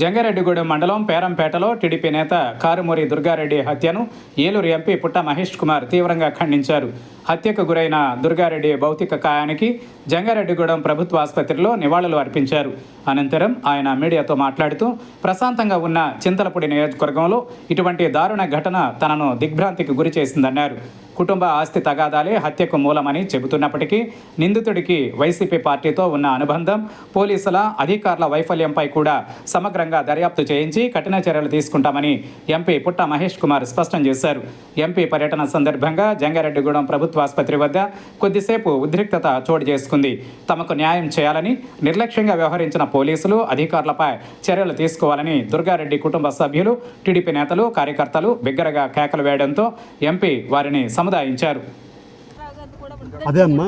జంగారెడ్డిగూడెం మండలం పేరంపేటలో టీడీపీ నేత కారుమూరి దుర్గారెడ్డి హత్యను ఏలూరు ఎంపీ పుట్ట మహేష్ కుమార్ తీవ్రంగా ఖండించారు. హత్యకు గురైన దుర్గారెడ్డి భౌతిక కాయానికి జంగారెడ్డిగూడెం ప్రభుత్వ ఆసుపత్రిలో నివాళులు అర్పించారు. అనంతరం ఆయన మీడియాతో మాట్లాడుతూ ప్రశాంతంగా ఉన్న చింతలపూడి నియోజకవర్గంలో ఇటువంటి దారుణ ఘటన తనను దిగ్భ్రాంతికి గురి చేసిందన్నారు. కుటుంబ ఆస్తి తగాదాలే హత్యకు మూలమని చెబుతున్నప్పటికీ నిందితుడికి వైసీపీ పార్టీతో ఉన్న అనుబంధం, పోలీసుల అధికారుల వైఫల్యంపై కూడా సమగ్రంగా దర్యాప్తు చేయించి కఠిన చర్యలు తీసుకుంటామని ఎంపీ పుట్ట మహేష్ కుమార్ స్పష్టం చేశారు. ఎంపీ పర్యటన సందర్భంగా జంగారెడ్డిగూడెం ప్రభుత్వ ఆసుపత్రి వద్ద కొద్దిసేపు ఉద్రిక్తత చోటు చేసుకుంది. తమకు న్యాయం చేయాలని నిర్లక్ష్యంగా వ్యవహరించిన పోలీసులు, అధికారులపై చర్యలు తీసుకోవాలని దుర్గారెడ్డి కుటుంబ సభ్యులు, టీడీపీ నేతలు, కార్యకర్తలు బిగ్గరగా కేకలు వేయడంతో ఎంపీ వారిని సముదాయించారు. అదే అమ్మా,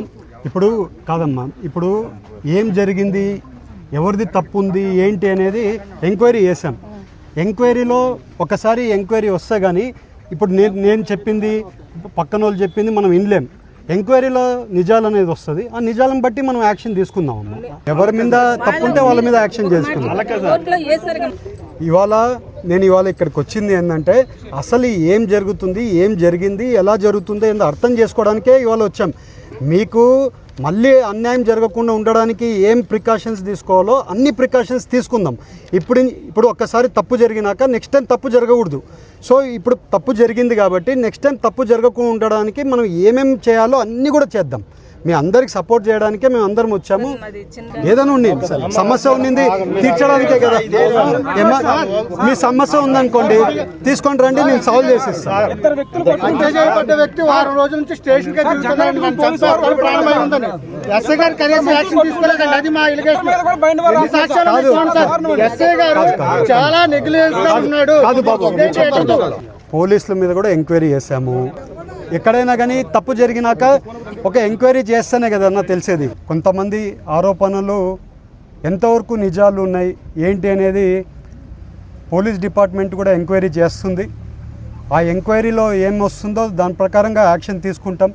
ఇప్పుడు కాదమ్మా, ఇప్పుడు ఏం జరిగింది, ఎవరిది తప్పు ఉంది ఏంటి అనేది ఎంక్వైరీ చేశాం. ఎంక్వైరీలో ఒకసారి ఎంక్వైరీ వస్తే కానీ ఇప్పుడు నేను చెప్పింది, పక్కన వాళ్ళు చెప్పింది మనం వినలేం. ఎంక్వైరీలో నిజాలు అనేది వస్తుంది. ఆ నిజాలను బట్టి మనం యాక్షన్ తీసుకుందాం అమ్మా. ఎవరి మీద తప్పు ఉంటే వాళ్ళ మీద యాక్షన్ చేసుకుందాం. నేను ఇవాళ ఇక్కడికి వచ్చింది ఏంటంటే అసలు ఏం జరుగుతుంది, ఏం జరిగింది, ఎలా జరుగుతుందో ఏందో అర్థం చేసుకోవడానికే ఇవాళ వచ్చాం. మీకు మళ్ళీ అన్యాయం జరగకుండా ఉండడానికి ఏం ప్రికాషన్స్ తీసుకోవాలో అన్ని ప్రికాషన్స్ తీసుకుందాం. ఇప్పుడు ఒక్కసారి తప్పు జరిగినాక నెక్స్ట్ టైం తప్పు జరగకూడదు. సో ఇప్పుడు తప్పు జరిగింది కాబట్టి నెక్స్ట్ టైం తప్పు జరగకుండా ఉండడానికి మనం ఏమేమి చేయాలో అన్నీ కూడా చేద్దాం. మీ అందరికి సపోర్ట్ చేయడానికే మేము అందరం వచ్చాము. ఏదైనా ఉండి సమస్య ఉండింది తీర్చడానికే కదా. మీ సమస్య ఉందనుకోండి, తీసుకొని రండి, నేను సాల్వ్ చేసిస్తాను. పోలీసుల మీద కూడా ఎంక్వైరీ చేశాము. ఎక్కడైనా కానీ తప్పు జరిగినాక ఒక ఎంక్వైరీ చేస్తేనే కదన్నా తెలిసేది. కొంతమంది ఆరోపణలు ఎంతవరకు నిజాలు ఉన్నాయి ఏంటి అనేది పోలీస్ డిపార్ట్మెంట్ కూడా ఎంక్వైరీ చేస్తుంది. ఆ ఎంక్వైరీలో ఏం వస్తుందో దాని ప్రకారంగా యాక్షన్ తీసుకుంటాం.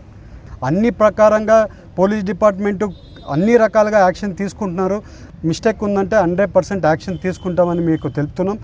అన్ని ప్రకారంగా పోలీస్ డిపార్ట్మెంటు అన్ని రకాలుగా యాక్షన్ తీసుకుంటున్నారు. మిస్టేక్ ఉందంటే 100% యాక్షన్ తీసుకుంటామని మీకు తెలుపుతున్నాం.